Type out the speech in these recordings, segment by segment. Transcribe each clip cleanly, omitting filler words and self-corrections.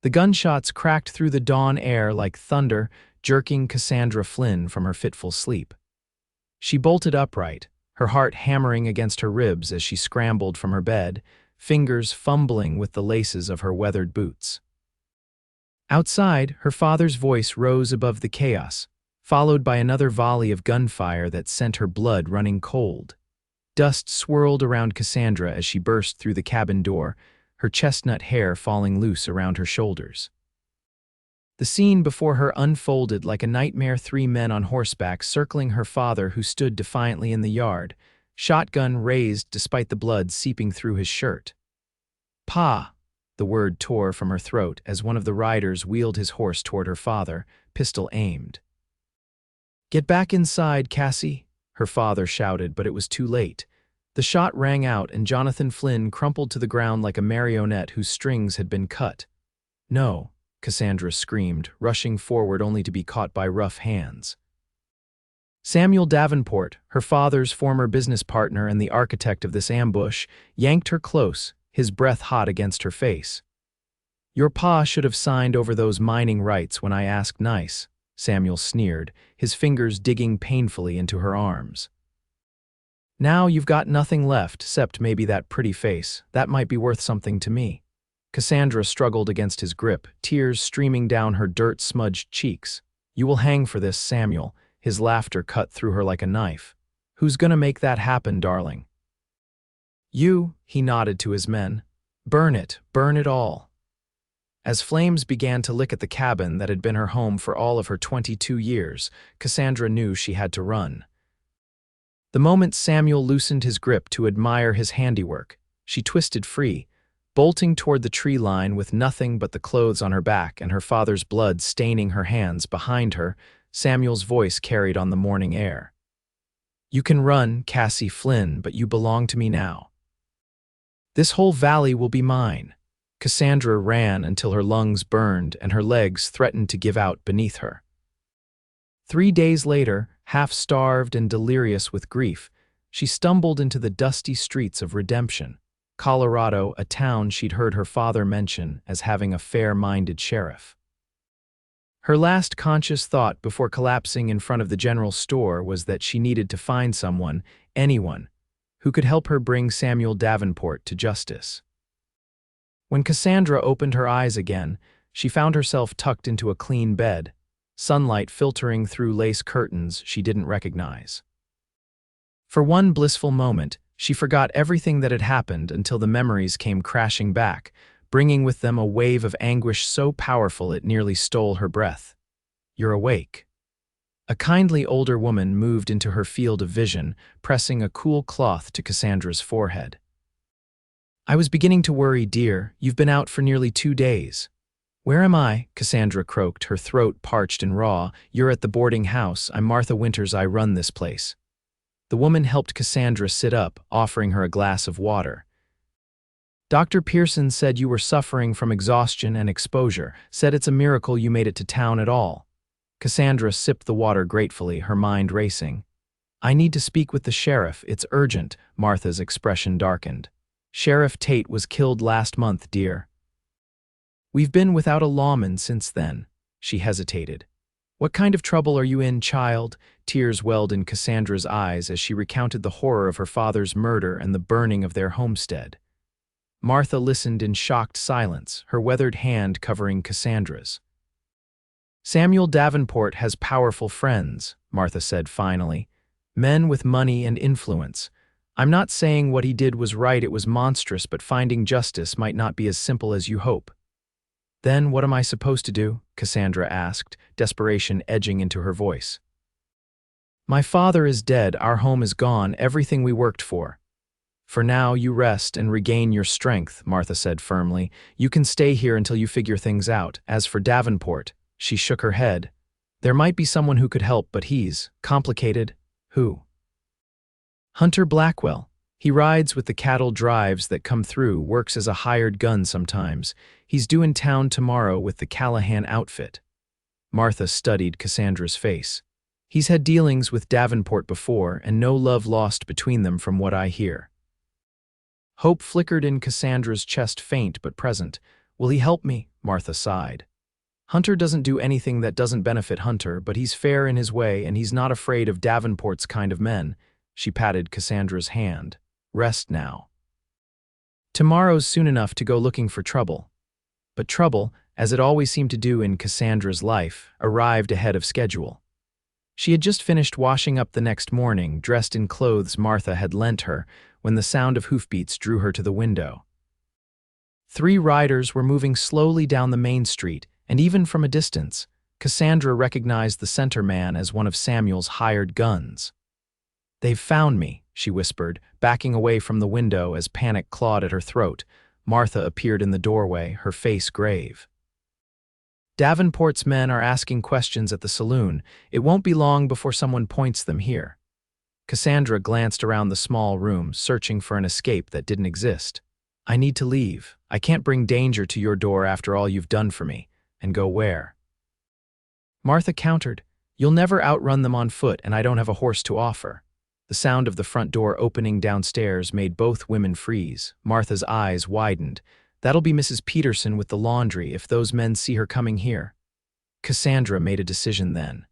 The gunshots cracked through the dawn air like thunder, jerking Cassandra Flynn from her fitful sleep. She bolted upright, her heart hammering against her ribs as she scrambled from her bed, fingers fumbling with the laces of her weathered boots. Outside, her father's voice rose above the chaos, followed by another volley of gunfire that sent her blood running cold. Dust swirled around Cassandra as she burst through the cabin door, her chestnut hair falling loose around her shoulders. The scene before her unfolded like a nightmare. 3 men on horseback circling her father who stood defiantly in the yard, shotgun raised despite the blood seeping through his shirt. "Pa!" The word tore from her throat as one of the riders wheeled his horse toward her father, pistol aimed. "Get back inside, Cassie," her father shouted, but it was too late. The shot rang out and Jonathan Flynn crumpled to the ground like a marionette whose strings had been cut. "No," Cassandra screamed, rushing forward only to be caught by rough hands. Samuel Davenport, her father's former business partner and the architect of this ambush, yanked her close, his breath hot against her face. "Your pa should have signed over those mining rights when I asked nice," Samuel sneered, his fingers digging painfully into her arms. "Now you've got nothing left, except maybe that pretty face. That might be worth something to me." Cassandra struggled against his grip, tears streaming down her dirt-smudged cheeks. "You will hang for this, Samuel." His laughter cut through her like a knife. "Who's gonna make that happen, darling?" "You," he nodded to his men. Burn it all." As flames began to lick at the cabin that had been her home for all of her 22 years, Cassandra knew she had to run. The moment Samuel loosened his grip to admire his handiwork, she twisted free, bolting toward the tree line with nothing but the clothes on her back and her father's blood staining her hands. Behind her, Samuel's voice carried on the morning air. "You can run, Cassie Flynn, but you belong to me now. This whole valley will be mine." Cassandra ran until her lungs burned and her legs threatened to give out beneath her. 3 days later, half-starved and delirious with grief, she stumbled into the dusty streets of Redemption, Colorado, a town she'd heard her father mention as having a fair-minded sheriff. Her last conscious thought before collapsing in front of the general store was that she needed to find someone, anyone, who could help her bring Samuel Davenport to justice. When Cassandra opened her eyes again, she found herself tucked into a clean bed, sunlight filtering through lace curtains she didn't recognize. For one blissful moment, she forgot everything that had happened until the memories came crashing back, bringing with them a wave of anguish so powerful it nearly stole her breath. "You're awake." A kindly older woman moved into her field of vision, pressing a cool cloth to Cassandra's forehead. "I was beginning to worry, dear. You've been out for nearly 2 days. "Where am I?" Cassandra croaked, her throat parched and raw. "You're at the boarding house. I'm Martha Winters. I run this place." The woman helped Cassandra sit up, offering her a glass of water. "Dr. Pearson said you were suffering from exhaustion and exposure, said it's a miracle you made it to town at all." Cassandra sipped the water gratefully, her mind racing. "I need to speak with the sheriff. It's urgent." Martha's expression darkened. "Sheriff Tate was killed last month, dear." "We've been without a lawman since then." She hesitated. "What kind of trouble are you in, child?" Tears welled in Cassandra's eyes as she recounted the horror of her father's murder and the burning of their homestead. Martha listened in shocked silence, her weathered hand covering Cassandra's. "Samuel Davenport has powerful friends," Martha said finally. "Men with money and influence. I'm not saying what he did was right, it was monstrous, but finding justice might not be as simple as you hope." "Then what am I supposed to do?" Cassandra asked, desperation edging into her voice. "My father is dead, our home is gone, everything we worked for. For now, you rest and regain your strength," Martha said firmly. "You can stay here until you figure things out. As for Davenport," she shook her head, "there might be someone who could help, but he's complicated." "Who?" "Hunter Blackwell. He rides with the cattle drives that come through, works as a hired gun sometimes. He's due in town tomorrow with the Callahan outfit." Martha studied Cassandra's face. "He's had dealings with Davenport before, and no love lost between them from what I hear." Hope flickered in Cassandra's chest, faint but present. Will he help me? Martha sighed. Hunter doesn't do anything that doesn't benefit Hunter, but he's fair in his way and he's not afraid of Davenport's kind of men. She patted Cassandra's hand. Rest now. Tomorrow's soon enough to go looking for trouble. But trouble, as it always seemed to do in Cassandra's life, arrived ahead of schedule. She had just finished washing up the next morning, dressed in clothes Martha had lent her, when the sound of hoofbeats drew her to the window. 3 riders were moving slowly down the main street, and even from a distance, Cassandra recognized the center man as one of Samuel's hired guns. "They've found me," she whispered, backing away from the window as panic clawed at her throat. Martha appeared in the doorway, her face grave. "Davenport's men are asking questions at the saloon. It won't be long before someone points them here." Cassandra glanced around the small room, searching for an escape that didn't exist. "I need to leave. I can't bring danger to your door after all you've done for me. And go where?" Martha countered, "You'll never outrun them on foot, and I don't have a horse to offer." The sound of the front door opening downstairs made both women freeze. Martha's eyes widened. "That'll be Mrs. Peterson with the laundry if those men see her coming here." Cassandra made a decision then.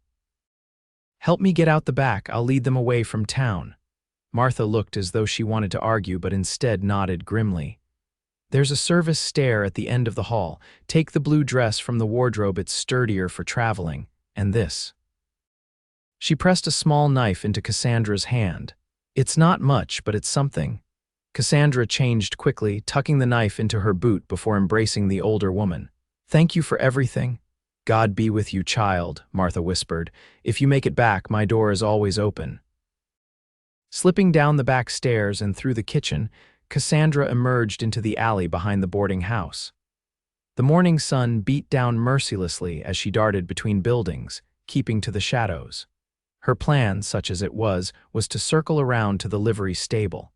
"Help me get out the back, I'll lead them away from town." Martha looked as though she wanted to argue but instead nodded grimly. "There's a service stair at the end of the hall. Take the blue dress from the wardrobe, it's sturdier for traveling. And this." She pressed a small knife into Cassandra's hand. "It's not much, but it's something." Cassandra changed quickly, tucking the knife into her boot before embracing the older woman. "Thank you for everything." "God be with you, child," Martha whispered. "If you make it back, my door is always open." Slipping down the back stairs and through the kitchen, Cassandra emerged into the alley behind the boarding house. The morning sun beat down mercilessly as she darted between buildings, keeping to the shadows. Her plan, such as it was to circle around to the livery stable.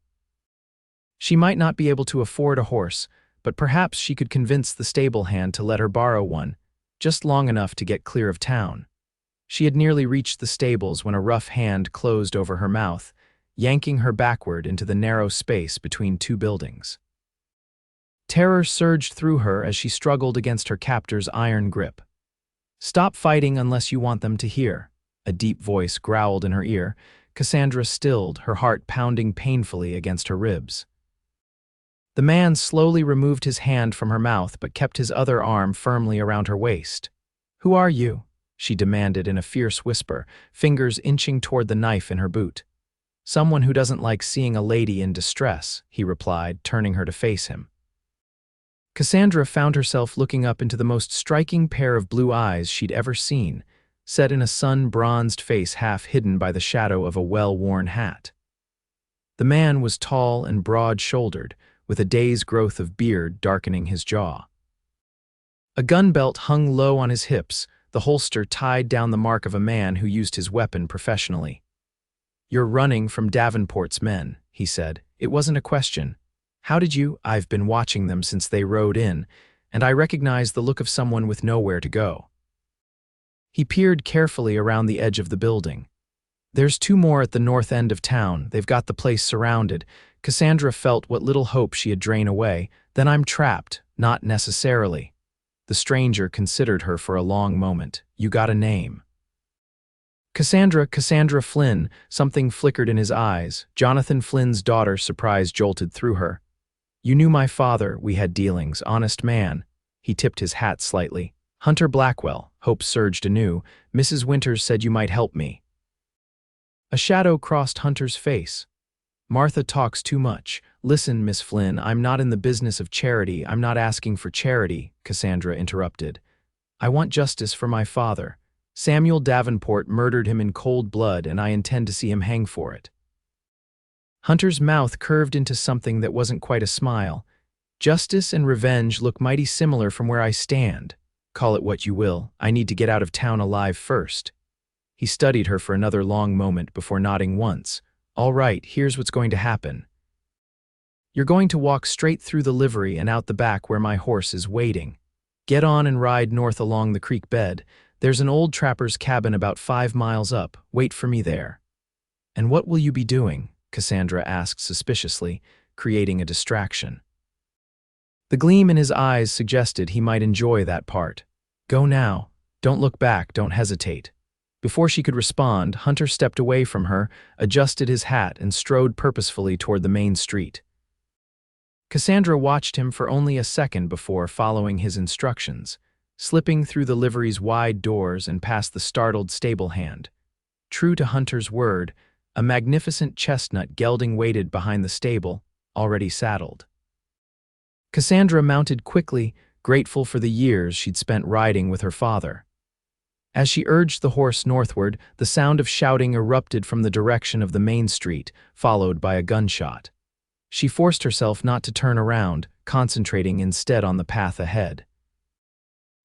She might not be able to afford a horse, but perhaps she could convince the stable hand to let her borrow one, just long enough to get clear of town. She had nearly reached the stables when a rough hand closed over her mouth, yanking her backward into the narrow space between 2 buildings. Terror surged through her as she struggled against her captor's iron grip. "Stop fighting unless you want them to hear," a deep voice growled in her ear. Cassandra stilled, her heart pounding painfully against her ribs. The man slowly removed his hand from her mouth but kept his other arm firmly around her waist. "Who are you?" she demanded in a fierce whisper, fingers inching toward the knife in her boot. "Someone who doesn't like seeing a lady in distress," he replied, turning her to face him. Cassandra found herself looking up into the most striking pair of blue eyes she'd ever seen, set in a sun-bronzed face half hidden by the shadow of a well-worn hat. The man was tall and broad-shouldered, with a day's growth of beard darkening his jaw. A gun belt hung low on his hips, the holster tied down the mark of a man who used his weapon professionally. "You're running from Davenport's men," he said. "It wasn't a question. How did you?" "I've been watching them since they rode in, and I recognized the look of someone with nowhere to go." He peered carefully around the edge of the building. "There's 2 more at the north end of town. They've got the place surrounded." Cassandra felt what little hope she had drained away. "Then I'm trapped." "Not necessarily." The stranger considered her for a long moment. "You got a name?" Cassandra Flynn." Something flickered in his eyes. "Jonathan Flynn's daughter." Surprise jolted through her. "You knew my father. We had dealings. Honest man." He tipped his hat slightly. "Hunter Blackwell." Hope surged anew. "Mrs. Winters said you might help me." A shadow crossed Hunter's face. "Martha talks too much. Listen, Miss Flynn, I'm not in the business of charity. I'm not asking for charity," Cassandra interrupted. "I want justice for my father. Samuel Davenport murdered him in cold blood, and I intend to see him hang for it." Hunter's mouth curved into something that wasn't quite a smile. "Justice and revenge look mighty similar from where I stand. Call it what you will. I need to get out of town alive first." He studied her for another long moment before nodding once. "All right, here's what's going to happen. You're going to walk straight through the livery and out the back where my horse is waiting. Get on and ride north along the creek bed. There's an old trapper's cabin about 5 miles up. Wait for me there." "And what will you be doing?" Cassandra asked suspiciously, creating a distraction. The gleam in his eyes suggested he might enjoy that part. Go now. Don't look back, don't hesitate. Before she could respond, Hunter stepped away from her, adjusted his hat, and strode purposefully toward the main street. Cassandra watched him for only a second before following his instructions, slipping through the livery's wide doors and past the startled stable hand. True to Hunter's word, a magnificent chestnut gelding waited behind the stable, already saddled. Cassandra mounted quickly, grateful for the years she'd spent riding with her father. As she urged the horse northward, the sound of shouting erupted from the direction of the main street, followed by a gunshot. She forced herself not to turn around, concentrating instead on the path ahead.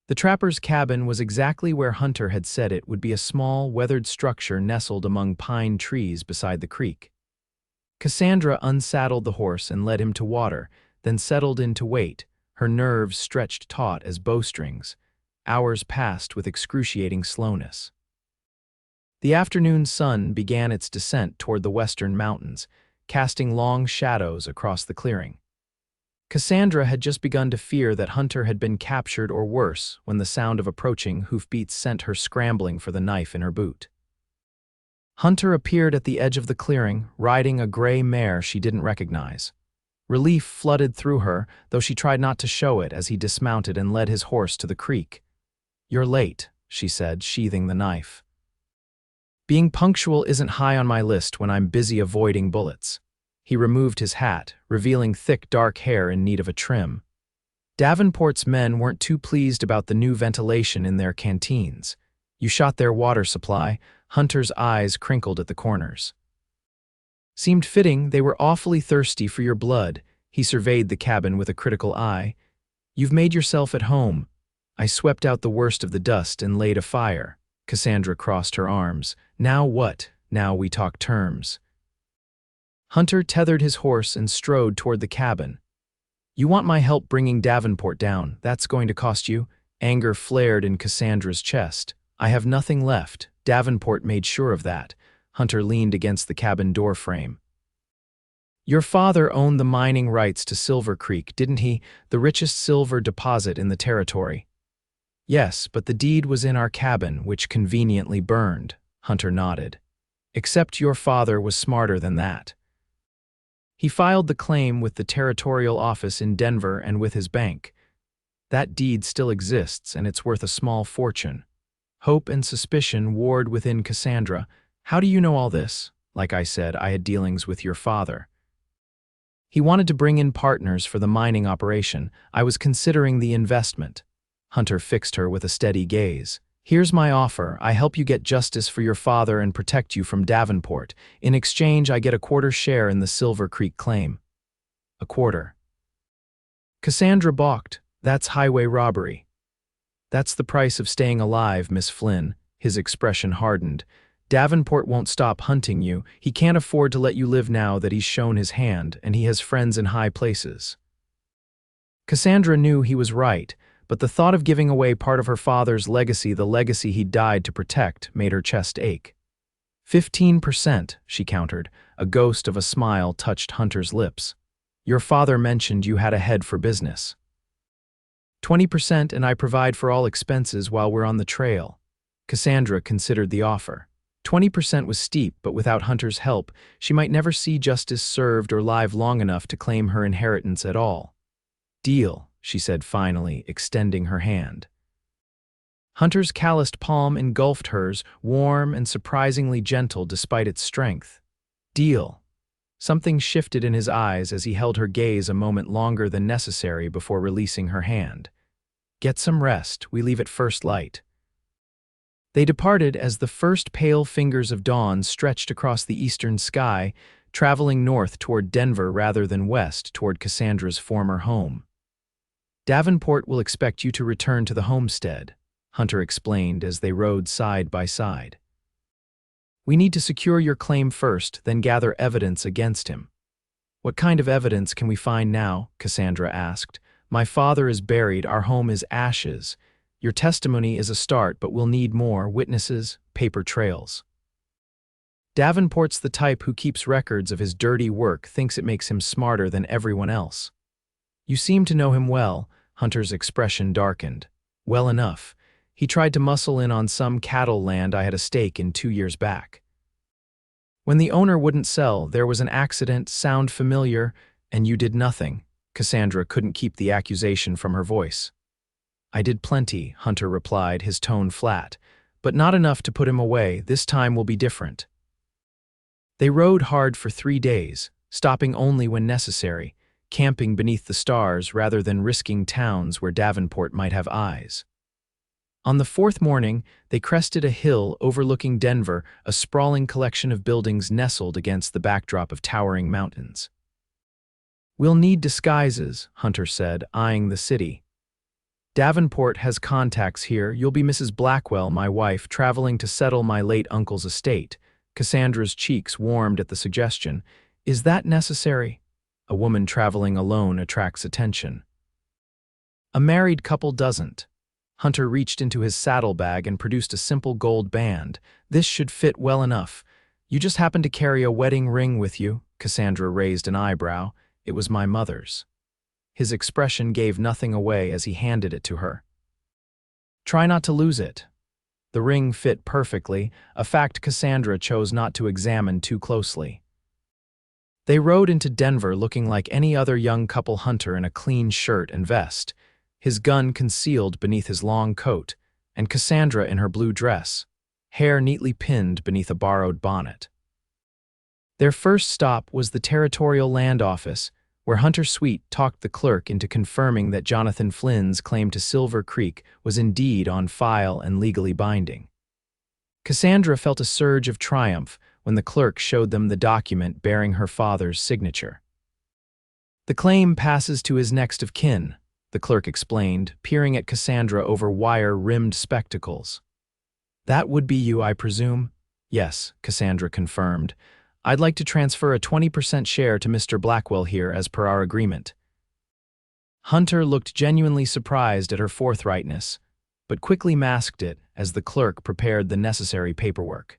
The trapper's cabin was exactly where Hunter had said it would be, a small, weathered structure nestled among pine trees beside the creek. Cassandra unsaddled the horse and led him to water, then settled in to wait, her nerves stretched taut as bowstrings. Hours passed with excruciating slowness. The afternoon sun began its descent toward the western mountains, casting long shadows across the clearing. Cassandra had just begun to fear that Hunter had been captured or worse when the sound of approaching hoofbeats sent her scrambling for the knife in her boot. Hunter appeared at the edge of the clearing, riding a gray mare she didn't recognize. Relief flooded through her, though she tried not to show it as he dismounted and led his horse to the creek. "You're late," she said, sheathing the knife. "Being punctual isn't high on my list when I'm busy avoiding bullets." He removed his hat, revealing thick dark hair in need of a trim. Davenport's men weren't too pleased about the new ventilation in their canteens. "You shot their water supply." Hunter's eyes crinkled at the corners. "Seemed fitting, they were awfully thirsty for your blood." He surveyed the cabin with a critical eye. "You've made yourself at home." "I swept out the worst of the dust and laid a fire." Cassandra crossed her arms. "Now what? Now we talk terms." Hunter tethered his horse and strode toward the cabin. "You want my help bringing Davenport down. That's going to cost you." Anger flared in Cassandra's chest. "I have nothing left. Davenport made sure of that." Hunter leaned against the cabin door frame. "Your father owned the mining rights to Silver Creek, didn't he? The richest silver deposit in the territory." "Yes, but the deed was in our cabin, which conveniently burned." Hunter nodded. "Except your father was smarter than that. He filed the claim with the territorial office in Denver and with his bank. That deed still exists, and it's worth a small fortune." Hope and suspicion warred within Cassandra. "How do you know all this?" "Like I said, I had dealings with your father. He wanted to bring in partners for the mining operation. I was considering the investment." Hunter fixed her with a steady gaze. "Here's my offer. I help you get justice for your father and protect you from Davenport. In exchange, I get a quarter share in the Silver Creek claim." "A quarter?" Cassandra balked. "That's highway robbery." "That's the price of staying alive, Miss Flynn." His expression hardened. "Davenport won't stop hunting you. He can't afford to let you live now that he's shown his hand, and he has friends in high places." Cassandra knew he was right, but the thought of giving away part of her father's legacy, the legacy he died to protect, made her chest ache. 15%, she countered. A ghost of a smile touched Hunter's lips. "Your father mentioned you had a head for business." 20%, and I provide for all expenses while we're on the trail." Cassandra considered the offer. 20% was steep, but without Hunter's help, she might never see justice served or live long enough to claim her inheritance at all. "Deal," she said finally, extending her hand. Hunter's calloused palm engulfed hers, warm and surprisingly gentle despite its strength. "Deal." Something shifted in his eyes as he held her gaze a moment longer than necessary before releasing her hand. "Get some rest. We leave at first light." They departed as the first pale fingers of dawn stretched across the eastern sky, traveling north toward Denver rather than west toward Cassandra's former home. "Davenport will expect you to return to the homestead," Hunter explained as they rode side by side. "We need to secure your claim first, then gather evidence against him." "What kind of evidence can we find now?" Cassandra asked. "My father is buried, our home is ashes. Your testimony is a start, but we'll need more witnesses, paper trails." "Davenport's the type who keeps records of his dirty work, thinks it makes him smarter than everyone else." You seem to know him well. Hunter's expression darkened. Well enough. He tried to muscle in on some cattle land I had a stake in 2 years back. When the owner wouldn't sell, there was an accident, sound familiar, and you did nothing. Cassandra couldn't keep the accusation from her voice. I did plenty, Hunter replied, his tone flat, but not enough to put him away. This time will be different. They rode hard for 3 days, stopping only when necessary, camping beneath the stars rather than risking towns where Davenport might have eyes. On the 4th morning, they crested a hill overlooking Denver, a sprawling collection of buildings nestled against the backdrop of towering mountains. We'll need disguises, Hunter said, eyeing the city. Davenport has contacts here. You'll be Mrs. Blackwell, my wife, traveling to settle my late uncle's estate. Cassandra's cheeks warmed at the suggestion. Is that necessary? A woman traveling alone attracts attention. A married couple doesn't. Hunter reached into his saddlebag and produced a simple gold band. This should fit well enough. You just happen to carry a wedding ring with you? Cassandra raised an eyebrow. It was my mother's. His expression gave nothing away as he handed it to her. Try not to lose it. The ring fit perfectly, a fact Cassandra chose not to examine too closely. They rode into Denver looking like any other young couple, Hunter in a clean shirt and vest, his gun concealed beneath his long coat, and Cassandra in her blue dress, hair neatly pinned beneath a borrowed bonnet. Their first stop was the Territorial Land Office, where Hunter Sweet talked the clerk into confirming that Jonathan Flynn's claim to Silver Creek was indeed on file and legally binding. Cassandra felt a surge of triumph when the clerk showed them the document bearing her father's signature. The claim passes to his next of kin, the clerk explained, peering at Cassandra over wire-rimmed spectacles. That would be you, I presume? Yes, Cassandra confirmed. I'd like to transfer a 20% share to Mr. Blackwell here as per our agreement. Hunter looked genuinely surprised at her forthrightness, but quickly masked it as the clerk prepared the necessary paperwork.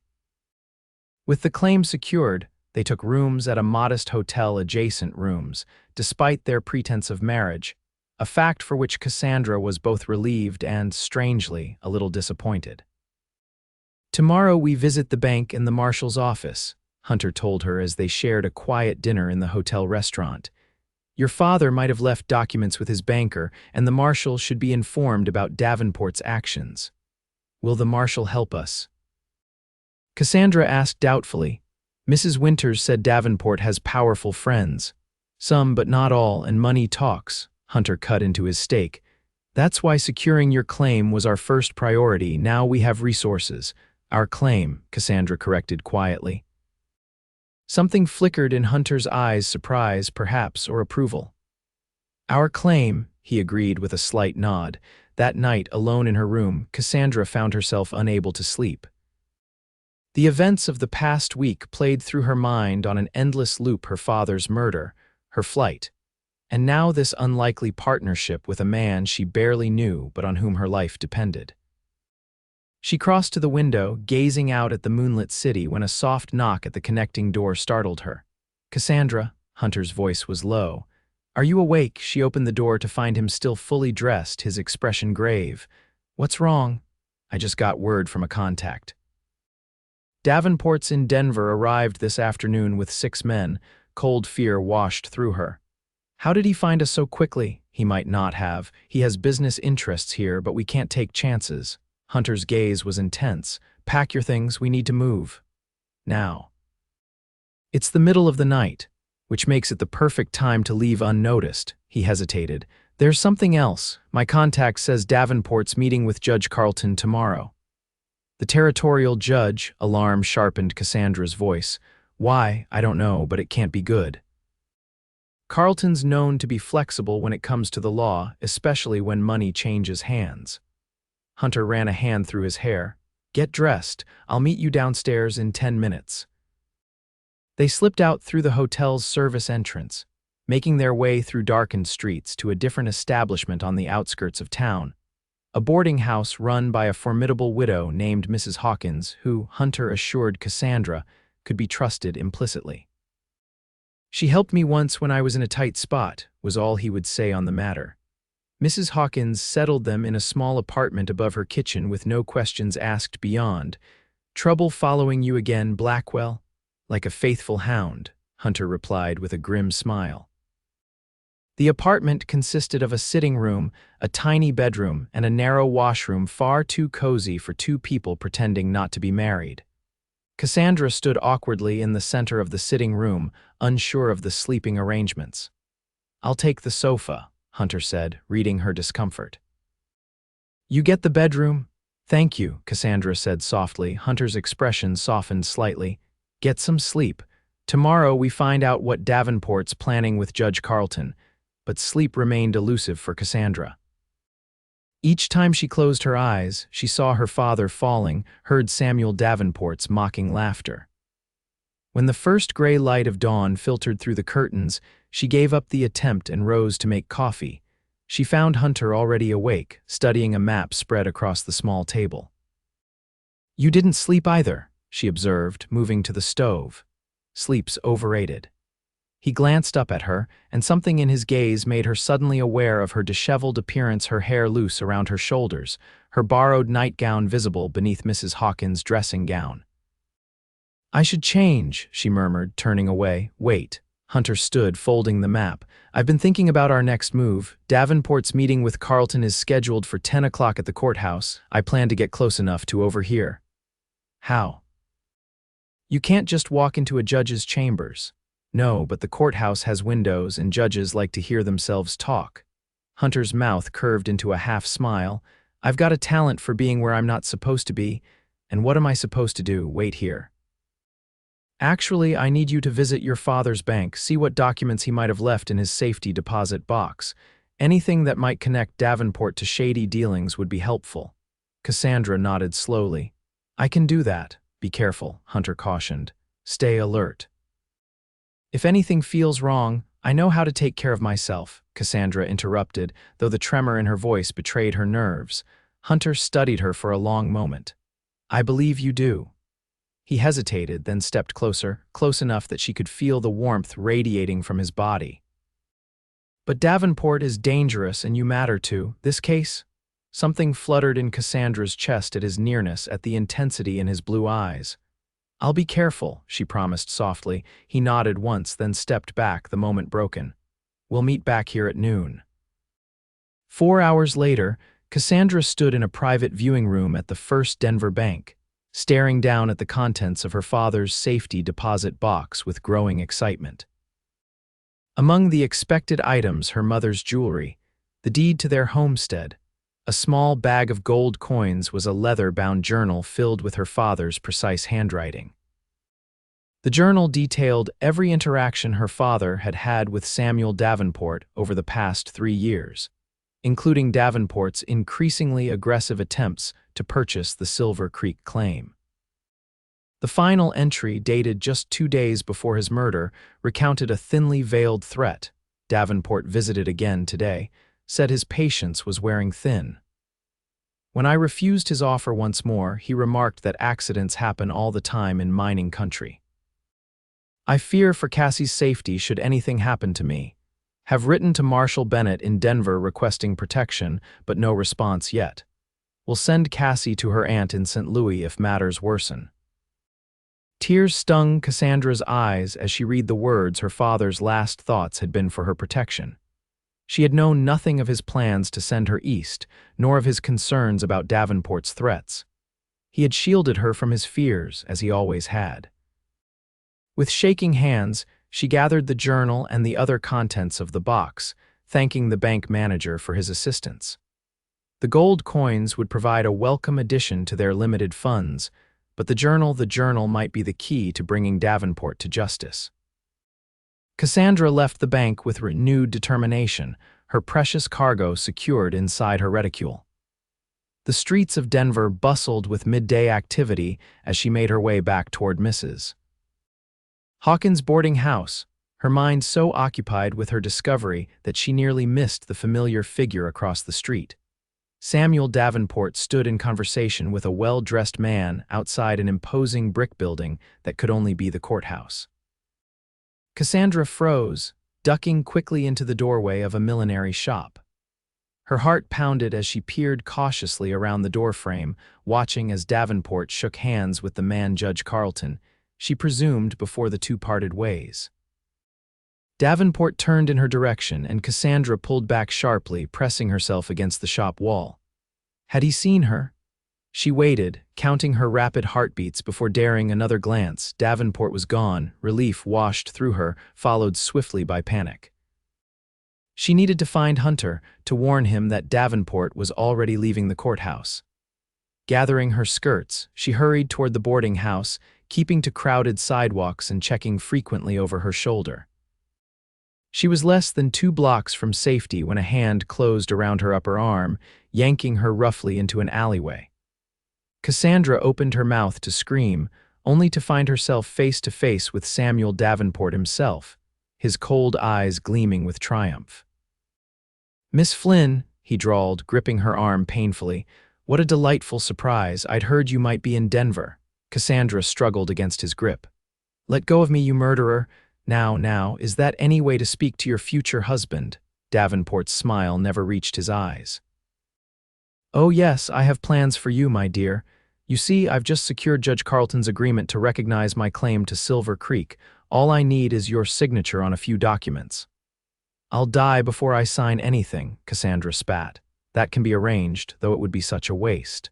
With the claim secured, they took rooms at a modest hotel adjacent rooms, despite their pretense of marriage, a fact for which Cassandra was both relieved and, strangely, a little disappointed. Tomorrow we visit the bank and the marshal's office, Hunter told her as they shared a quiet dinner in the hotel restaurant. Your father might have left documents with his banker, and the marshal should be informed about Davenport's actions. Will the marshal help us? Cassandra asked doubtfully. Mrs. Winters said Davenport has powerful friends. Some, but not all, and money talks. Hunter cut into his steak. That's why securing your claim was our first priority. Now we have resources. Our claim, Cassandra corrected quietly. Something flickered in Hunter's eyes, surprise, perhaps, or approval. Our claim, he agreed with a slight nod. That night, alone in her room, Cassandra found herself unable to sleep. The events of the past week played through her mind on an endless loop: her father's murder, her flight, and now this unlikely partnership with a man she barely knew but on whom her life depended. She crossed to the window, gazing out at the moonlit city, when a soft knock at the connecting door startled her. Cassandra, Hunter's voice was low. Are you awake? She opened the door to find him still fully dressed, his expression grave. What's wrong? I just got word from a contact. Davenport's in Denver arrived this afternoon with 6 men. Cold fear washed through her. How did he find us so quickly? He might not have. He has business interests here, but we can't take chances. Hunter's gaze was intense. Pack your things, we need to move. Now. It's the middle of the night, which makes it the perfect time to leave unnoticed. He hesitated. There's something else. My contact says Davenport's meeting with Judge Carlton tomorrow. The territorial judge, alarm sharpened Cassandra's voice. Why, I don't know, but it can't be good. Carlton's known to be flexible when it comes to the law, especially when money changes hands. Hunter ran a hand through his hair. Get dressed. I'll meet you downstairs in 10 minutes. They slipped out through the hotel's service entrance, making their way through darkened streets to a different establishment on the outskirts of town, a boarding house run by a formidable widow named Mrs. Hawkins, who, Hunter assured Cassandra, could be trusted implicitly. "She helped me once when I was in a tight spot," was all he would say on the matter. Mrs. Hawkins settled them in a small apartment above her kitchen with no questions asked beyond. "Trouble following you again, Blackwell?" "Like a faithful hound," Hunter replied with a grim smile. The apartment consisted of a sitting room, a tiny bedroom, and a narrow washroom far too cozy for two people pretending not to be married. Cassandra stood awkwardly in the center of the sitting room, unsure of the sleeping arrangements. "I'll take the sofa," Hunter said, reading her discomfort. "You get the bedroom?" "Thank you," Cassandra said softly. Hunter's expression softened slightly. "Get some sleep. Tomorrow we find out what Davenport's planning with Judge Carlton." But sleep remained elusive for Cassandra. Each time she closed her eyes, she saw her father falling, heard Samuel Davenport's mocking laughter. When the first gray light of dawn filtered through the curtains, she gave up the attempt and rose to make coffee. She found Hunter already awake, studying a map spread across the small table. "You didn't sleep either," she observed, moving to the stove. "Sleep's overrated." He glanced up at her, and something in his gaze made her suddenly aware of her disheveled appearance, her hair loose around her shoulders, her borrowed nightgown visible beneath Mrs. Hawkins' dressing gown. "I should change," she murmured, turning away. "Wait." Hunter stood, folding the map. "I've been thinking about our next move. Davenport's meeting with Carlton is scheduled for 10 o'clock at the courthouse. I plan to get close enough to overhear." "How?" "You can't just walk into a judge's chambers." "No, but the courthouse has windows and judges like to hear themselves talk." Hunter's mouth curved into a half smile. "I've got a talent for being where I'm not supposed to be, and what am I supposed to do? Wait here?" "Actually, I need you to visit your father's bank, see what documents he might have left in his safety deposit box. Anything that might connect Davenport to shady dealings would be helpful." Cassandra nodded slowly. "I can do that. Be careful," Hunter cautioned. "Stay alert." "If anything feels wrong, I know how to take care of myself," Cassandra interrupted, though the tremor in her voice betrayed her nerves. Hunter studied her for a long moment. "I believe you do." He hesitated, then stepped closer, close enough that she could feel the warmth radiating from his body. "But Davenport is dangerous and you matter too. This case?" Something fluttered in Cassandra's chest at his nearness, at the intensity in his blue eyes. "I'll be careful," she promised softly. He nodded once, then stepped back, the moment broken. "We'll meet back here at noon." 4 hours later, Cassandra stood in a private viewing room at the First Denver Bank, staring down at the contents of her father's safety deposit box with growing excitement. Among the expected items, her mother's jewelry, the deed to their homestead, a small bag of gold coins, was a leather-bound journal filled with her father's precise handwriting. The journal detailed every interaction her father had had with Samuel Davenport over the past 3 years, including Davenport's increasingly aggressive attempts to purchase the Silver Creek claim. The final entry, dated just 2 days before his murder, recounted a thinly veiled threat. "Davenport visited again today, said his patience was wearing thin. When I refused his offer once more, he remarked that accidents happen all the time in mining country. I fear for Cassie's safety should anything happen to me. Have written to Marshal Bennett in Denver requesting protection, but no response yet. Will send Cassie to her aunt in St. Louis if matters worsen." Tears stung Cassandra's eyes as she read the words her father's last thoughts had been for her protection. She had known nothing of his plans to send her east, nor of his concerns about Davenport's threats. He had shielded her from his fears, as he always had. With shaking hands, she gathered the journal and the other contents of the box, thanking the bank manager for his assistance. The gold coins would provide a welcome addition to their limited funds, but the journal might be the key to bringing Davenport to justice. Cassandra left the bank with renewed determination, her precious cargo secured inside her reticule. The streets of Denver bustled with midday activity as she made her way back toward Mrs. Hawkins' boarding house, her mind so occupied with her discovery that she nearly missed the familiar figure across the street. Samuel Davenport stood in conversation with a well-dressed man outside an imposing brick building that could only be the courthouse. Cassandra froze, ducking quickly into the doorway of a millinery shop. Her heart pounded as she peered cautiously around the doorframe, watching as Davenport shook hands with the man Judge Carlton, she presumed before the two parted ways. Davenport turned in her direction, and Cassandra pulled back sharply, pressing herself against the shop wall. Had he seen her? She waited, counting her rapid heartbeats before daring another glance. Davenport was gone, relief washed through her, followed swiftly by panic. She needed to find Hunter, to warn him that Davenport was already leaving the courthouse. Gathering her skirts, she hurried toward the boarding house, keeping to crowded sidewalks and checking frequently over her shoulder. She was less than 2 blocks from safety when a hand closed around her upper arm, yanking her roughly into an alleyway. Cassandra opened her mouth to scream, only to find herself face to face with Samuel Davenport himself, his cold eyes gleaming with triumph. "Miss Flynn," he drawled, gripping her arm painfully, "what a delightful surprise. I'd heard you might be in Denver." Cassandra struggled against his grip. "Let go of me, you murderer. Now, is that any way to speak to your future husband?" Davenport's smile never reached his eyes. "Oh yes, I have plans for you, my dear. You see, I've just secured Judge Carlton's agreement to recognize my claim to Silver Creek. All I need is your signature on a few documents." "I'll die before I sign anything," Cassandra spat. "That can be arranged, though it would be such a waste."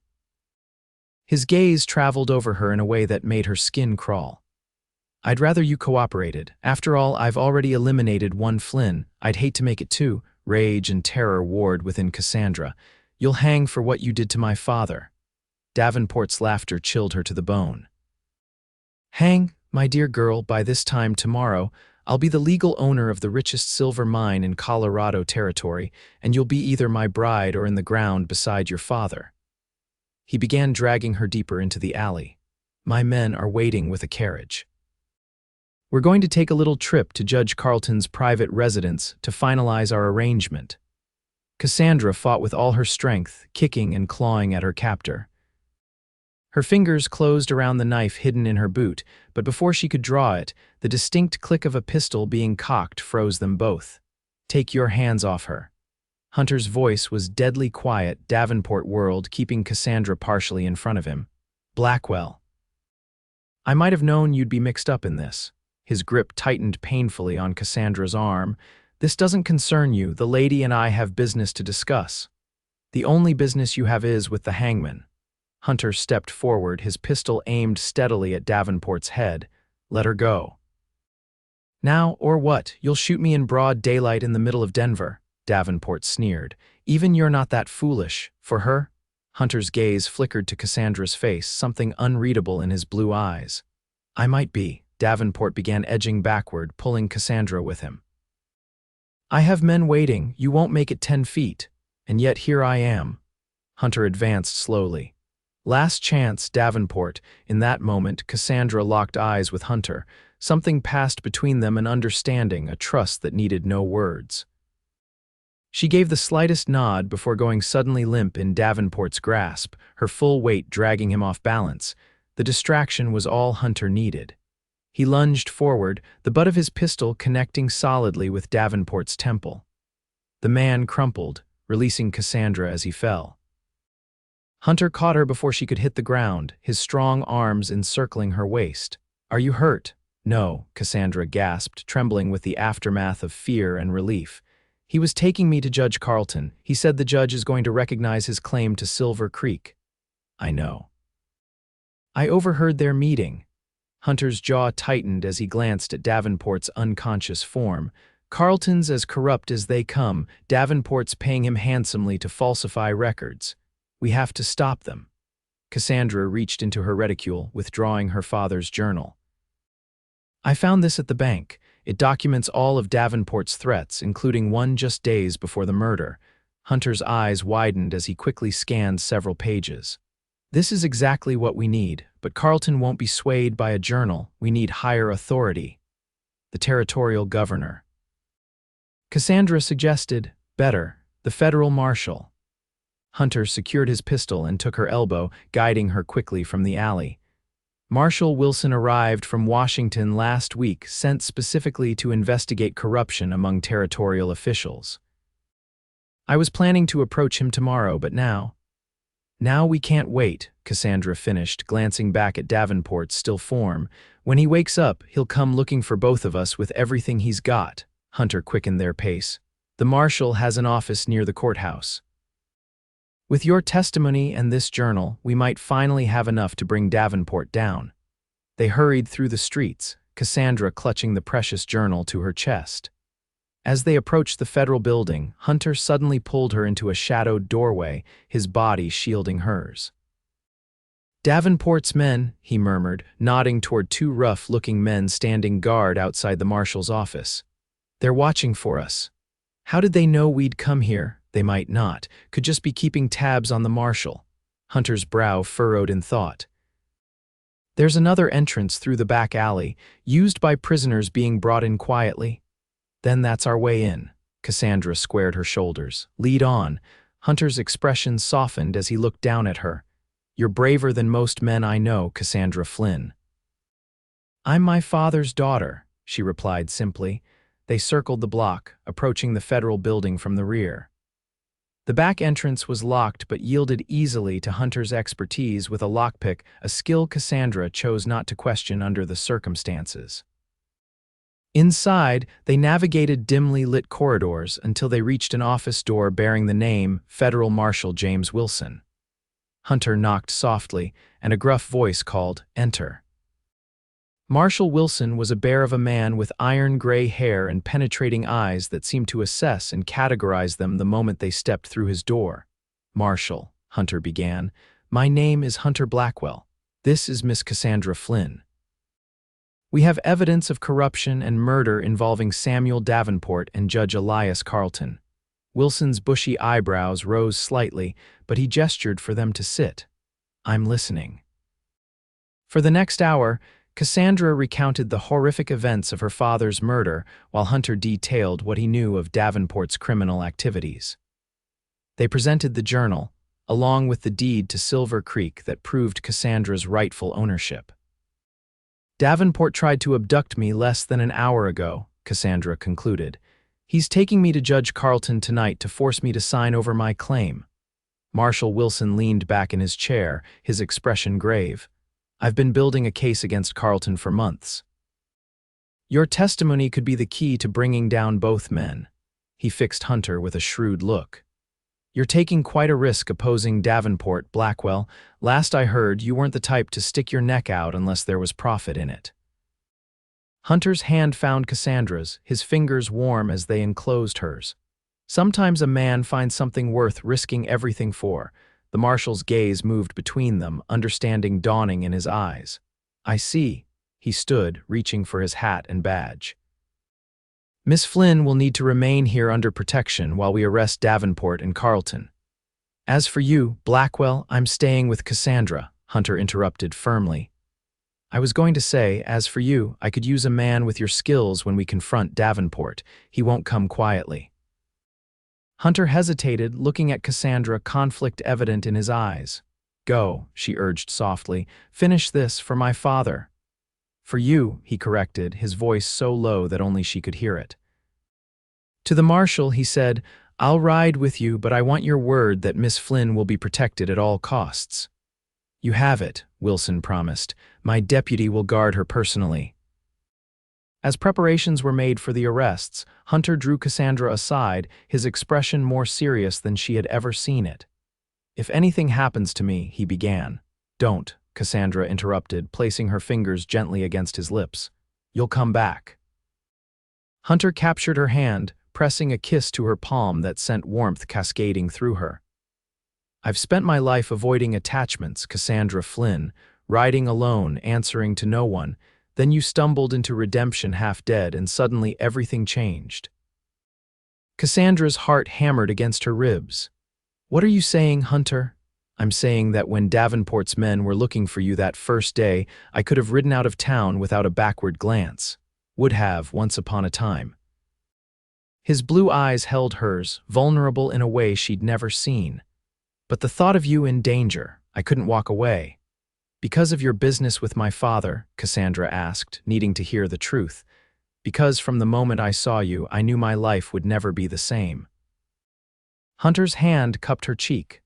His gaze traveled over her in a way that made her skin crawl. "I'd rather you cooperated. After all, I've already eliminated one Flynn. I'd hate to make it two." Rage and terror warred within Cassandra. "You'll hang for what you did to my father." Davenport's laughter chilled her to the bone. "Hang? My dear girl, by this time tomorrow, I'll be the legal owner of the richest silver mine in Colorado territory, and you'll be either my bride or in the ground beside your father." He began dragging her deeper into the alley. "My men are waiting with a carriage. We're going to take a little trip to Judge Carlton's private residence to finalize our arrangement." Cassandra fought with all her strength, kicking and clawing at her captor. Her fingers closed around the knife hidden in her boot, but before she could draw it, the distinct click of a pistol being cocked froze them both. "Take your hands off her." Hunter's voice was deadly quiet. Davenport whirled, keeping Cassandra partially in front of him. "Blackwell. I might have known you'd be mixed up in this." His grip tightened painfully on Cassandra's arm. "This doesn't concern you. The lady and I have business to discuss." "The only business you have is with the hangman." Hunter stepped forward, his pistol aimed steadily at Davenport's head. "Let her go." "Now, or what? You'll shoot me in broad daylight in the middle of Denver," Davenport sneered. "Even you're not that foolish. For her?" Hunter's gaze flickered to Cassandra's face, something unreadable in his blue eyes. "I might be." Davenport began edging backward, pulling Cassandra with him. "I have men waiting. You won't make it 10 feet. And yet here I am." Hunter advanced slowly. "Last chance, Davenport." In that moment, Cassandra locked eyes with Hunter. Something passed between them, an understanding, a trust that needed no words. She gave the slightest nod before going suddenly limp in Davenport's grasp, her full weight dragging him off balance. The distraction was all Hunter needed. He lunged forward, the butt of his pistol connecting solidly with Davenport's temple. The man crumpled, releasing Cassandra as he fell. Hunter caught her before she could hit the ground, his strong arms encircling her waist. "Are you hurt?" "No," Cassandra gasped, trembling with the aftermath of fear and relief. "He was taking me to Judge Carlton. He said the judge is going to recognize his claim to Silver Creek." "I know." "I overheard their meeting." Hunter's jaw tightened as he glanced at Davenport's unconscious form. "Carlton's as corrupt as they come. Davenport's paying him handsomely to falsify records. We have to stop them." Cassandra reached into her reticule, withdrawing her father's journal. "I found this at the bank. It documents all of Davenport's threats, including one just days before the murder." Hunter's eyes widened as he quickly scanned several pages. "This is exactly what we need, but Carlton won't be swayed by a journal. We need higher authority. The territorial governor." Cassandra suggested, "Better, the federal marshal." Hunter secured his pistol and took her elbow, guiding her quickly from the alley. Marshal Wilson arrived from Washington last week, sent specifically to investigate corruption among territorial officials. I was planning to approach him tomorrow, but now we can't wait, Cassandra finished, glancing back at Davenport's still form. When he wakes up, he'll come looking for both of us with everything he's got. Hunter quickened their pace. The marshal has an office near the courthouse. With your testimony and this journal, we might finally have enough to bring Davenport down. They hurried through the streets, Cassandra clutching the precious journal to her chest. As they approached the federal building, Hunter suddenly pulled her into a shadowed doorway, his body shielding hers. Davenport's men, he murmured, nodding toward two rough-looking men standing guard outside the marshal's office. They're watching for us. How did they know we'd come here? They might not, could just be keeping tabs on the marshal. Hunter's brow furrowed in thought. There's another entrance through the back alley, used by prisoners being brought in quietly. Then that's our way in. Cassandra squared her shoulders. Lead on. Hunter's expression softened as he looked down at her. You're braver than most men I know, Cassandra Flynn. I'm my father's daughter, she replied simply. They circled the block, approaching the federal building from the rear. The back entrance was locked but yielded easily to Hunter's expertise with a lockpick, a skill Cassandra chose not to question under the circumstances. Inside, they navigated dimly lit corridors until they reached an office door bearing the name Federal Marshal James Wilson. Hunter knocked softly, and a gruff voice called, "Enter." Marshal Wilson was a bear of a man with iron-gray hair and penetrating eyes that seemed to assess and categorize them the moment they stepped through his door. "Marshal," Hunter began, "my name is Hunter Blackwell. This is Miss Cassandra Flynn. We have evidence of corruption and murder involving Samuel Davenport and Judge Elias Carlton." Wilson's bushy eyebrows rose slightly, but he gestured for them to sit. "I'm listening." For the next hour, Cassandra recounted the horrific events of her father's murder while Hunter detailed what he knew of Davenport's criminal activities. They presented the journal, along with the deed to Silver Creek that proved Cassandra's rightful ownership. "Davenport tried to abduct me less than an hour ago," Cassandra concluded. "He's taking me to Judge Carlton tonight to force me to sign over my claim." Marshal Wilson leaned back in his chair, his expression grave. "I've been building a case against Carlton for months. Your testimony could be the key to bringing down both men." He fixed Hunter with a shrewd look. "You're taking quite a risk opposing Davenport, Blackwell. Last I heard, you weren't the type to stick your neck out unless there was profit in it." Hunter's hand found Cassandra's, his fingers warm as they enclosed hers. Sometimes a man finds something worth risking everything for. The marshal's gaze moved between them, understanding dawning in his eyes. "I see." He stood, reaching for his hat and badge. "Miss Flynn will need to remain here under protection while we arrest Davenport and Carlton. As for you, Blackwell, I'm staying with Cassandra," Hunter interrupted firmly. "I was going to say, as for you, I could use a man with your skills when we confront Davenport. He won't come quietly." Hunter hesitated, looking at Cassandra, conflict evident in his eyes. "Go," she urged softly. "Finish this for my father." "For you," he corrected, his voice so low that only she could hear it. To the marshal, he said, "I'll ride with you, but I want your word that Miss Flynn will be protected at all costs." "You have it," Wilson promised. "My deputy will guard her personally." As preparations were made for the arrests, Hunter drew Cassandra aside, his expression more serious than she had ever seen it. "If anything happens to me," he began. "Don't," Cassandra interrupted, placing her fingers gently against his lips. "You'll come back." Hunter captured her hand, pressing a kiss to her palm that sent warmth cascading through her. "I've spent my life avoiding attachments, Cassandra Flynn, riding alone, answering to no one. Then you stumbled into redemption half dead, and suddenly everything changed." Cassandra's heart hammered against her ribs. "What are you saying, Hunter?" "I'm saying that when Davenport's men were looking for you that first day, I could have ridden out of town without a backward glance. Would have, once upon a time." His blue eyes held hers, vulnerable in a way she'd never seen. "But the thought of you in danger, I couldn't walk away." Because of your business with my father, Cassandra asked, needing to hear the truth. Because from the moment I saw you, I knew my life would never be the same. Hunter's hand cupped her cheek.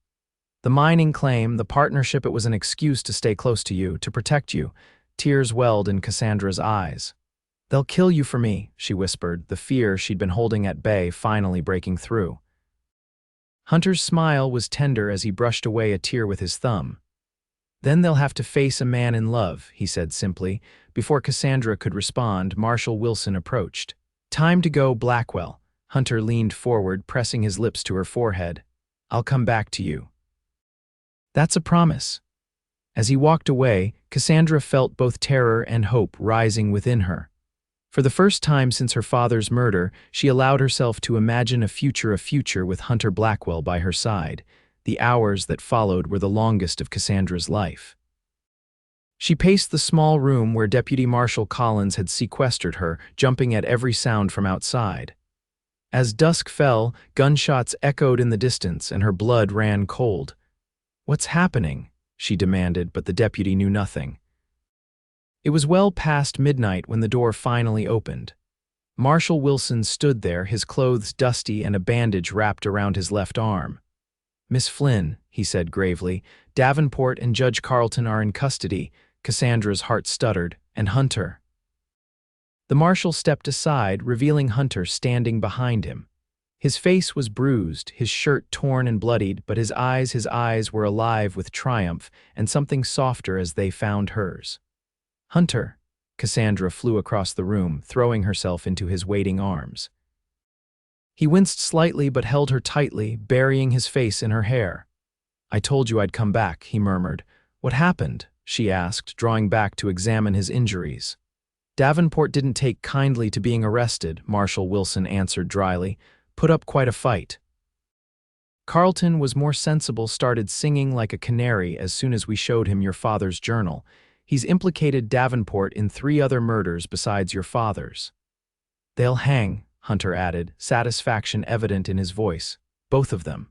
The mining claim, the partnership, it was an excuse to stay close to you, to protect you. Tears welled in Cassandra's eyes. They'll kill you for me, she whispered, the fear she'd been holding at bay finally breaking through. Hunter's smile was tender as he brushed away a tear with his thumb. Then they'll have to face a man in love, he said simply. Before Cassandra could respond, Marshal Wilson approached. Time to go, Blackwell. Hunter leaned forward, pressing his lips to her forehead. I'll come back to you. That's a promise. As he walked away, Cassandra felt both terror and hope rising within her. For the first time since her father's murder, she allowed herself to imagine a future with Hunter Blackwell by her side. The hours that followed were the longest of Cassandra's life. She paced the small room where Deputy Marshal Collins had sequestered her, jumping at every sound from outside. As dusk fell, gunshots echoed in the distance and her blood ran cold. What's happening? She demanded, but the deputy knew nothing. It was well past midnight when the door finally opened. Marshal Wilson stood there, his clothes dusty and a bandage wrapped around his left arm. Miss Flynn, he said gravely, Davenport and Judge Carlton are in custody. Cassandra's heart stuttered. And Hunter. The marshal stepped aside, revealing Hunter standing behind him. His face was bruised, his shirt torn and bloodied, but his eyes were alive with triumph and something softer as they found hers. Hunter. Cassandra flew across the room, throwing herself into his waiting arms. He winced slightly but held her tightly, burying his face in her hair. I told you I'd come back, he murmured. What happened? She asked, drawing back to examine his injuries. Davenport didn't take kindly to being arrested, Marshal Wilson answered dryly. Put up quite a fight. Carlton was more sensible, started singing like a canary as soon as we showed him your father's journal. He's implicated Davenport in 3 other murders besides your father's. They'll hang, Hunter added, satisfaction evident in his voice. Both of them.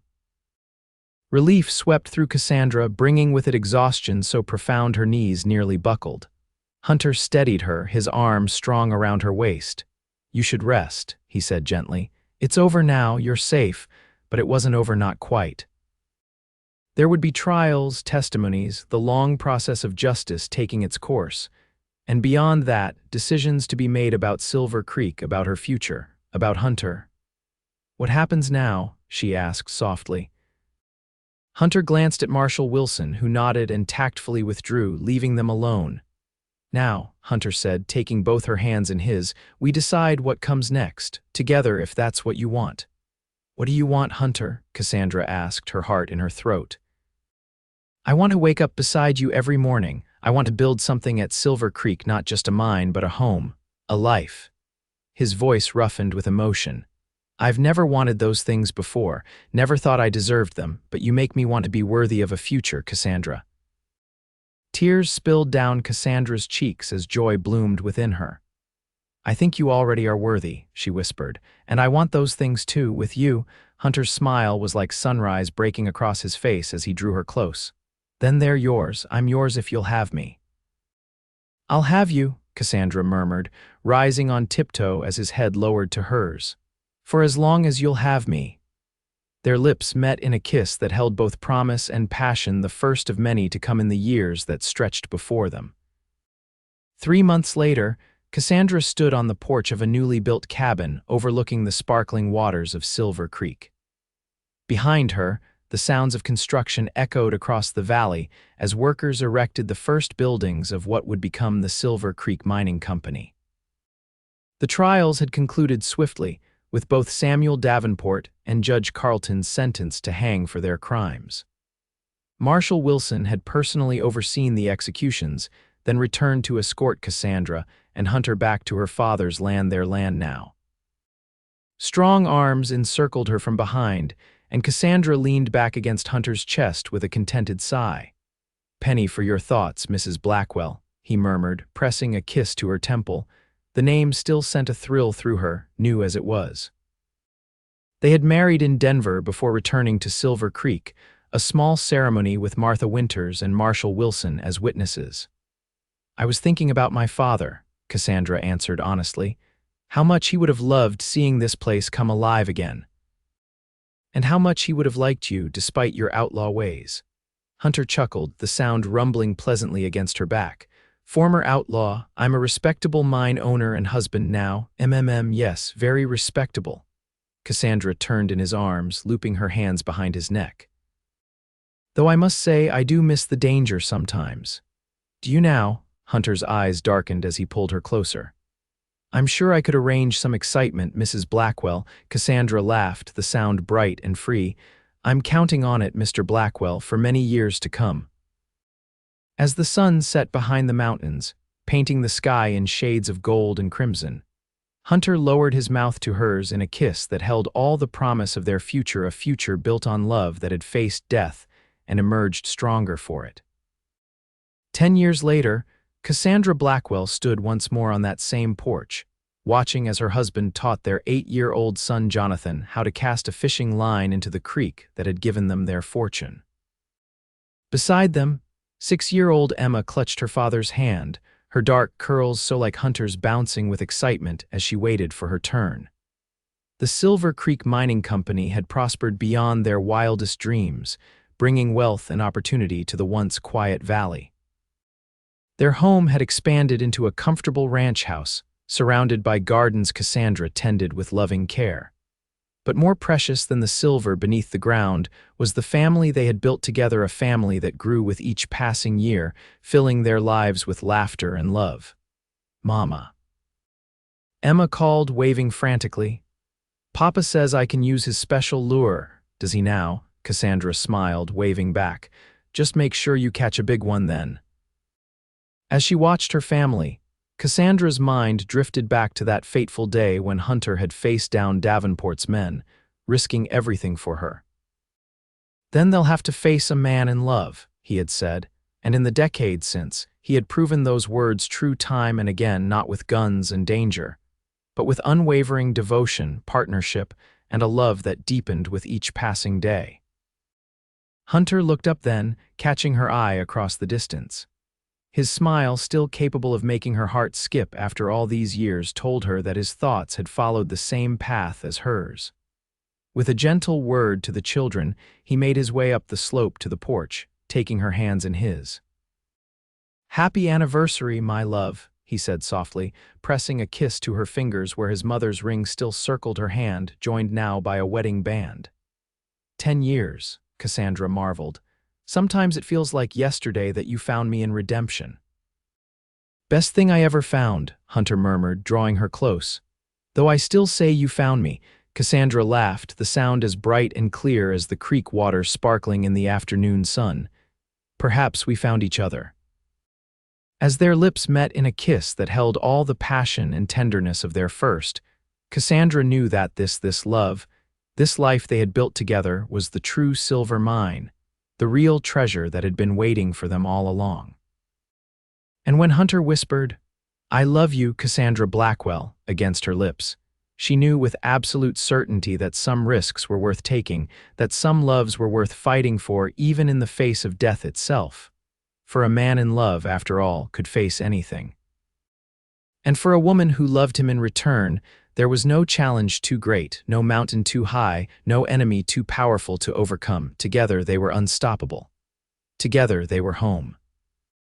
Relief swept through Cassandra, bringing with it exhaustion so profound her knees nearly buckled. Hunter steadied her, his arm strong around her waist. You should rest, he said gently. It's over now, you're safe, but it wasn't over, not quite. There would be trials, testimonies, the long process of justice taking its course. And beyond that, decisions to be made about Silver Creek, about her future, about Hunter. What happens now? She asked softly. Hunter glanced at Marshal Wilson, who nodded and tactfully withdrew, leaving them alone. Now, Hunter said, taking both her hands in his, we decide what comes next, together if that's what you want. What do you want, Hunter? Cassandra asked, her heart in her throat. I want to wake up beside you every morning. I want to build something at Silver Creek, not just a mine, but a home, a life. His voice roughened with emotion. I've never wanted those things before, never thought I deserved them, but you make me want to be worthy of a future, Cassandra. Tears spilled down Cassandra's cheeks as joy bloomed within her. I think you already are worthy, she whispered, and I want those things too, with you. Hunter's smile was like sunrise breaking across his face as he drew her close. Then they're yours. I'm yours if you'll have me. I'll have you, Cassandra murmured, rising on tiptoe as his head lowered to hers. For as long as you'll have me. Their lips met in a kiss that held both promise and passion, the first of many to come in the years that stretched before them. 3 months later, Cassandra stood on the porch of a newly built cabin overlooking the sparkling waters of Silver Creek. Behind her, the sounds of construction echoed across the valley as workers erected the first buildings of what would become the Silver Creek Mining Company. The trials had concluded swiftly, with both Samuel Davenport and Judge Carlton sentenced to hang for their crimes. Marshal Wilson had personally overseen the executions, then returned to escort Cassandra and Hunter back to her father's land, their land now. Strong arms encircled her from behind, and Cassandra leaned back against Hunter's chest with a contented sigh. Penny for your thoughts, Mrs. Blackwell, he murmured, pressing a kiss to her temple. The name still sent a thrill through her, new as it was. They had married in Denver before returning to Silver Creek, a small ceremony with Martha Winters and Marshall Wilson as witnesses. "I was thinking about my father," Cassandra answered honestly. "How much he would have loved seeing this place come alive again. And how much he would have liked you despite your outlaw ways." Hunter chuckled, the sound rumbling pleasantly against her back. "Former outlaw, I'm a respectable mine owner and husband now. Yes, very respectable." Cassandra turned in his arms, looping her hands behind his neck. "Though I must say I do miss the danger sometimes." "Do you now?" Hunter's eyes darkened as he pulled her closer. "I'm sure I could arrange some excitement, Mrs. Blackwell." Cassandra laughed, the sound bright and free. "I'm counting on it, Mr. Blackwell, for many years to come." As the sun set behind the mountains, painting the sky in shades of gold and crimson, Hunter lowered his mouth to hers in a kiss that held all the promise of their future, a future built on love that had faced death and emerged stronger for it. 10 years later, Cassandra Blackwell stood once more on that same porch, watching as her husband taught their 8-year-old son Jonathan how to cast a fishing line into the creek that had given them their fortune. Beside them, 6-year-old Emma clutched her father's hand, her dark curls so like Hunter's bouncing with excitement as she waited for her turn. The Silver Creek Mining Company had prospered beyond their wildest dreams, bringing wealth and opportunity to the once quiet valley. Their home had expanded into a comfortable ranch house, surrounded by gardens Cassandra tended with loving care. But more precious than the silver beneath the ground was the family they had built together, a family that grew with each passing year, filling their lives with laughter and love. "Mama," Emma called, waving frantically. "Papa says I can use his special lure." "Does he now?" Cassandra smiled, waving back. "Just make sure you catch a big one then." As she watched her family, Cassandra's mind drifted back to that fateful day when Hunter had faced down Davenport's men, risking everything for her. "Then they'll have to face a man in love," he had said, and in the decades since, he had proven those words true time and again, not with guns and danger, but with unwavering devotion, partnership, and a love that deepened with each passing day. Hunter looked up then, catching her eye across the distance. His smile, still capable of making her heart skip after all these years, told her that his thoughts had followed the same path as hers. With a gentle word to the children, he made his way up the slope to the porch, taking her hands in his. "Happy anniversary, my love," he said softly, pressing a kiss to her fingers where his mother's ring still circled her hand, joined now by a wedding band. 10 years, Cassandra marveled. "Sometimes it feels like yesterday that you found me in redemption." "Best thing I ever found," Hunter murmured, drawing her close. "Though I still say you found me." Cassandra laughed, the sound as bright and clear as the creek water sparkling in the afternoon sun. "Perhaps we found each other." As their lips met in a kiss that held all the passion and tenderness of their first, Cassandra knew that this love, this life they had built together was the true silver mine, the real treasure that had been waiting for them all along. And when Hunter whispered, "I love you, Cassandra Blackwell," against her lips, she knew with absolute certainty that some risks were worth taking, that some loves were worth fighting for even in the face of death itself. For a man in love, after all, could face anything. And for a woman who loved him in return, there was no challenge too great, no mountain too high, no enemy too powerful to overcome. Together they were unstoppable. Together they were home.